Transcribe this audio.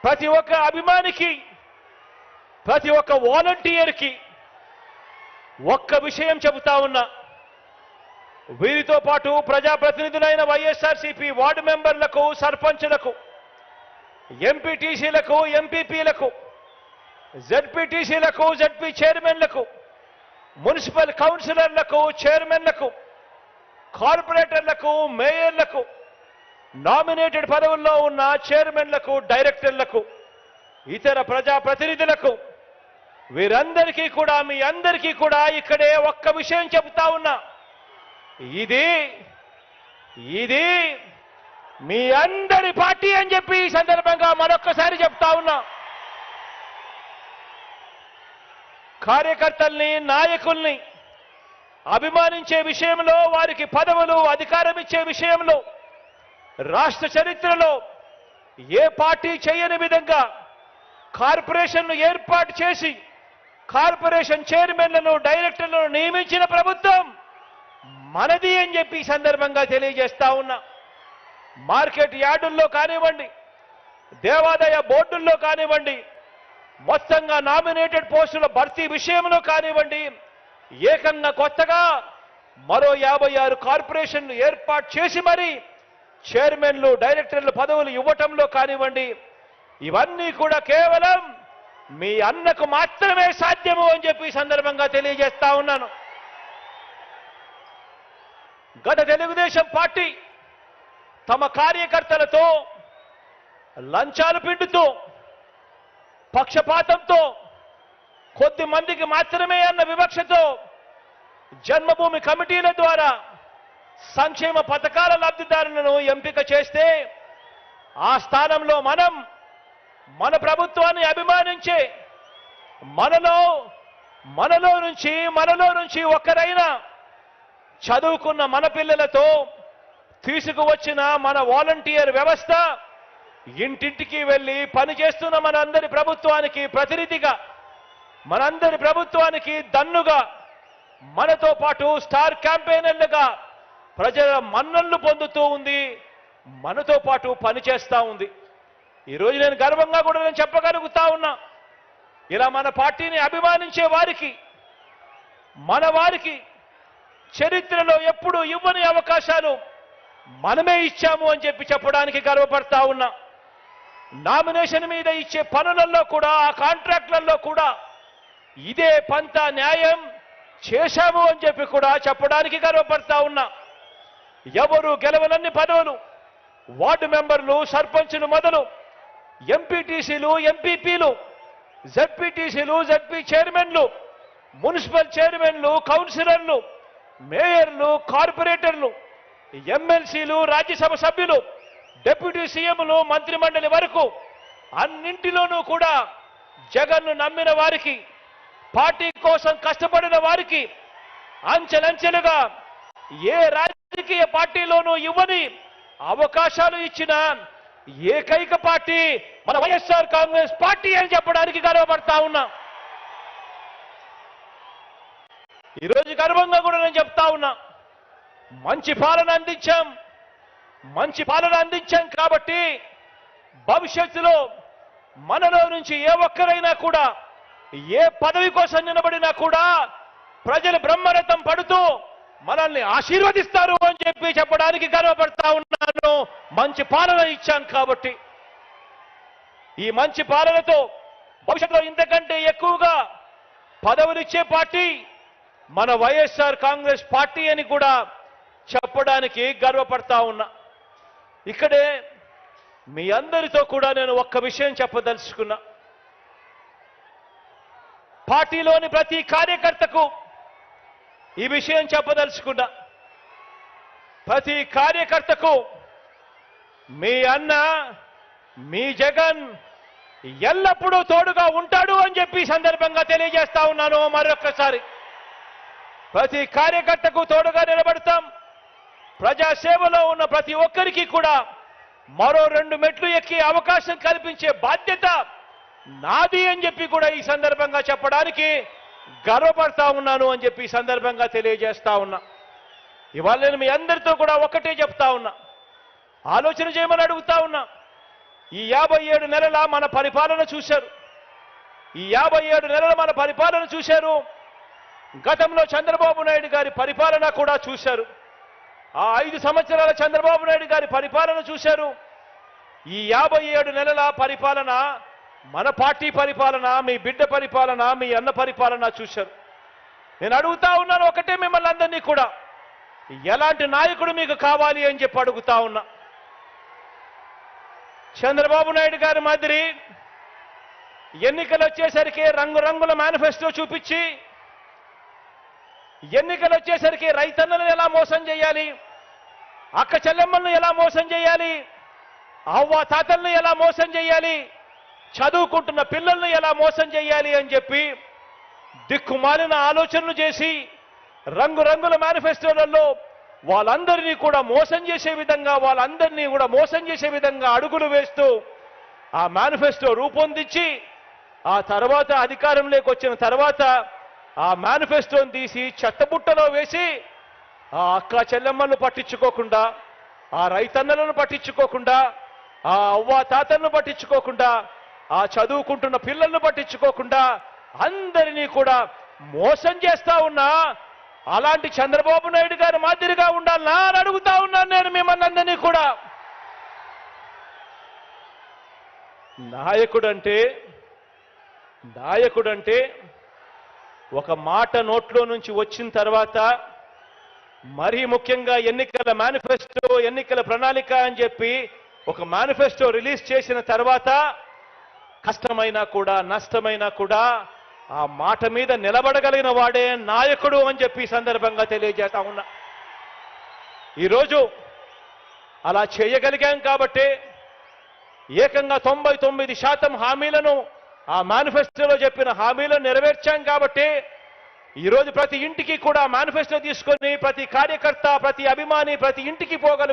ప్రతి ఒక్క అభిమానికి, ప్రతి ఒక్క వాలంటీర్కి ఒక్క విషయం చెబుతా ఉన్నా. వీరితో పాటు ప్రజాప్రతినిధులైన వైఎస్ఆర్సీపీ వార్డు మెంబర్లకు, సర్పంచులకు, ఎంపీటీసీలకు, ఎంపీపీలకు, జెడ్పీటీసీలకు, జెడ్పీ చైర్మన్లకు, మున్సిపల్ కౌన్సిలర్లకు, చైర్మన్లకు, కార్పొరేటర్లకు, మేయర్లకు, నామినేటెడ్ పదవుల్లో ఉన్న చైర్మన్లకు, డైరెక్టర్లకు, ఇతర ప్రజాప్రతినిధులకు, వీరందరికీ కూడా, మీ అందరికీ కూడా ఇక్కడే ఒక్క విషయం చెబుతా ఉన్నా. ఇది మీ అందరి పార్టీ అని చెప్పి ఈ సందర్భంగా మరొక్కసారి చెప్తా ఉన్నా. కార్యకర్తల్ని, నాయకుల్ని అభిమానించే విషయంలో, వారికి పదవులు, అధికారం ఇచ్చే విషయంలో రాష్ట్ర చరిత్రలో ఏ పార్టీ చేయని విధంగా కార్పొరేషన్ను ఏర్పాటు చేసి కార్పొరేషన్ చైర్మన్లను, డైరెక్టర్లను నియమించిన ప్రభుత్వం మనది అని చెప్పి ఈ సందర్భంగా తెలియజేస్తా ఉన్నా. మార్కెట్ యార్డుల్లో కానివ్వండి, దేవాదాయ బోర్డుల్లో కానివ్వండి, మొత్తంగా నామినేటెడ్ పోస్టుల భర్తీ విషయంలో కానివ్వండి, ఏకంగా కొత్తగా మరో 56 కార్పొరేషన్లు ఏర్పాటు చేసి మరి చైర్మన్లు, డైరెక్టర్ల పదవులు ఇవ్వటంలో కానివ్వండి, ఇవన్నీ కూడా కేవలం మీ అన్నకు మాత్రమే సాధ్యము అని చెప్పి ఈ సందర్భంగా తెలియజేస్తా ఉన్నాను. గత తెలుగుదేశం పార్టీ తమ కార్యకర్తలతో లంచాలు పిండుతూ, పక్షపాతంతో, కొద్ది మందికి మాత్రమే అన్న వివక్షతో జన్మభూమి కమిటీల ద్వారా సంక్షేమ పథకాల లబ్ధిదారులను ఎంపిక చేస్తే, ఆ స్థానంలో మన ప్రభుత్వాన్ని అభిమానించే మనలో నుంచి ఒక్కరైనా చదువుకున్న మన పిల్లలతో తీసుకువచ్చిన మన వాలంటీర్ వ్యవస్థ ఇంటింటికి వెళ్ళి పనిచేస్తున్న మనందరి ప్రభుత్వానికి ప్రతినిధిగా, మనందరి ప్రభుత్వానికి దన్నుగా, మనతో పాటు స్టార్ క్యాంపెయినర్లుగా ప్రజల మన్ననలు పొందుతూ ఉంది, మనతో పాటు పనిచేస్తూ ఉంది. ఈరోజు నేను గర్వంగా కూడా చెప్పగలుగుతా ఉన్నా, ఇలా మన పార్టీని అభిమానించే వారికి, మన వారికి చరిత్రలో ఎప్పుడు ఇవ్వని అవకాశాలు మనమే ఇచ్చాము అని చెప్పి చెప్పడానికి గర్వపడతా ఉన్నా. నామినేషన్ మీద ఇచ్చే పనులలో కూడా, ఆ కాంట్రాక్ట్లలో కూడా ఇదే పంత న్యాయం చేశాము అని చెప్పి కూడా చెప్పడానికి గర్వపడతా ఉన్నా. ఎవరు గెలవనన్ని పదవులు వార్డు మెంబర్లు, సర్పంచులు మొదలు ఎంపీటీసీలు, ఎంపీపీలు, జెడ్పీటీసీలు, జెడ్పీ చైర్మన్లు, మున్సిపల్ చైర్మన్లు, కౌన్సిలర్లు, మేయర్లు, కార్పొరేటర్లు, ఎమ్మెల్సీలు, రాజ్యసభ సభ్యులు, డిప్యూటీ సీఎంలు, మంత్రిమండలి వరకు అన్నింటిలోనూ కూడా జగన్ను నమ్మిన వారికి, పార్టీ కోసం కష్టపడిన వారికి అంచెలంచెలుగా ఏ రాజకీయ పార్టీలోనూ ఇవ్వని అవకాశాలు ఇచ్చిన ఏకైక పార్టీ మన వైఎస్ఆర్ కాంగ్రెస్ పార్టీ అని చెప్పడానికి గర్వపడతా ఉన్నా. ఈరోజు గర్వంగా కూడా నేను చెప్తా ఉన్నా, మంచి పాలన అందించాం కాబట్టి భవిష్యత్తులో మనలో నుంచి ఏ ఒక్కరైనా కూడా ఏ పదవి కోసం నిలబడినా కూడా ప్రజలు బ్రహ్మరథం పడుతూ మనల్ని ఆశీర్వదిస్తారు అని చెప్పి చెప్పడానికి గర్వపడతా ఉన్నాను. మంచి పాలన ఇచ్చాం కాబట్టి ఈ మంచి పాలనతో భవిష్యత్తులో ఇంతకంటే ఎక్కువగా పదవులిచ్చే పార్టీ మన వైఎస్ఆర్ కాంగ్రెస్ పార్టీ అని కూడా చెప్పడానికి గర్వపడతా ఉన్నా. ఇక్కడే మీ అందరితో కూడా నేను ఒక్క విషయం చెప్పదలుచుకున్నా. పార్టీలోని ప్రతి కార్యకర్తకు ఈ విషయం చెప్పదలుచుకున్నా. ప్రతి కార్యకర్తకు మీ అన్న, మీ జగన్ ఎల్లప్పుడూ తోడుగా ఉంటాడు అని చెప్పి సందర్భంగా తెలియజేస్తా ఉన్నాను. మరొక్కసారి ప్రతి కార్యకర్తకు తోడుగా నిలబడతాం. ప్రజాసేవలో ఉన్న ప్రతి ఒక్కరికి కూడా మరో 2 మెట్లు ఎక్కి అవకాశం కల్పించే బాధ్యత నాది అని చెప్పి కూడా ఈ సందర్భంగా చెప్పడానికి గర్వపడతా ఉన్నాను అని చెప్పి ఈ సందర్భంగా తెలియజేస్తా ఉన్నా. ఇవాళ నేను మీ అందరితో కూడా ఒకటే చెప్తా ఉన్నా, ఆలోచన చేయమని అడుగుతా ఉన్నా. ఈ 57 నెలల మన పరిపాలన చూశారు. ఈ 57 నెలల మన పరిపాలన చూశారు. గతంలో చంద్రబాబు నాయుడు గారి పరిపాలన కూడా చూశారు. ఆ 5 సంవత్సరాల చంద్రబాబు నాయుడు గారి పరిపాలన చూశారు. ఈ 57 నెలల పరిపాలన మన పార్టీ పరిపాలన, మీ బిడ్డ పరిపాలన, మీ అన్న పరిపాలన చూశారు. నేను అడుగుతా ఉన్నాను ఒకటే మిమ్మల్ని అందరినీ కూడా, ఎలాంటి నాయకుడు మీకు కావాలి అని చెప్పి అడుగుతా ఉన్నా. చంద్రబాబు నాయుడు గారి మాదిరి ఎన్నికలు వచ్చేసరికి రంగురంగుల మేనిఫెస్టో చూపించి, ఎన్నికలు వచ్చేసరికి రైతన్నలను ఎలా మోసం చేయాలి, అక్క చెల్లెమ్మలను ఎలా మోసం చేయాలి, అవ్వ తాతలను ఎలా మోసం చేయాలి, చదువుకుంటున్న పిల్లలను ఎలా మోసం చేయాలి అని చెప్పి దిక్కుమాలిన ఆలోచనలు చేసి రంగురంగుల మేనిఫెస్టోలలో వాళ్ళందరినీ కూడా మోసం చేసే విధంగా అడుగులు వేస్తూ ఆ మేనిఫెస్టో రూపొందించి ఆ తర్వాత అధికారంలోకి వచ్చిన తర్వాత ఆ మేనిఫెస్టోని తీసి చెత్తబుట్టలో వేసి ఆ అక్క చెల్లెమ్మలను పట్టించుకోకుండా, ఆ రైతన్నలను పట్టించుకోకుండా, ఆ అవ్వ తాతలను పట్టించుకోకుండా, ఆ చదువుకుంటున్న పిల్లలను పట్టించుకోకుండా అందరినీ కూడా మోసం చేస్తా ఉన్నా అలాంటి చంద్రబాబు నాయుడు గారి మాదిరిగా ఉండాలనా అని అడుగుతా ఉన్నాను నేను మిమ్మల్ని అందరినీ కూడా. నాయకుడంటే ఒక మాట నోట్లో నుంచి వచ్చిన తర్వాత, మరీ ముఖ్యంగా ఎన్నికల మేనిఫెస్టో, ఎన్నికల ప్రణాళిక అని చెప్పి ఒక మేనిఫెస్టో రిలీజ్ చేసిన తర్వాత కష్టమైనా కూడా నష్టమైనా కూడా ఆ మాట మీద నిలబడగలిగిన వాడే నాయకుడు అని చెప్పి సందర్భంగా తెలియజేస్తా ఉన్నా. ఈరోజు అలా చేయగలిగాం కాబట్టి, ఏకంగా 99% హామీలను ఆ మేనిఫెస్టోలో చెప్పిన హామీలను నెరవేర్చాం కాబట్టి ఈరోజు ప్రతి ఇంటికి కూడా మేనిఫెస్టో తీసుకొని ప్రతి కార్యకర్త, ప్రతి అభిమాని ప్రతి ఇంటికి పోగలుగుతారు.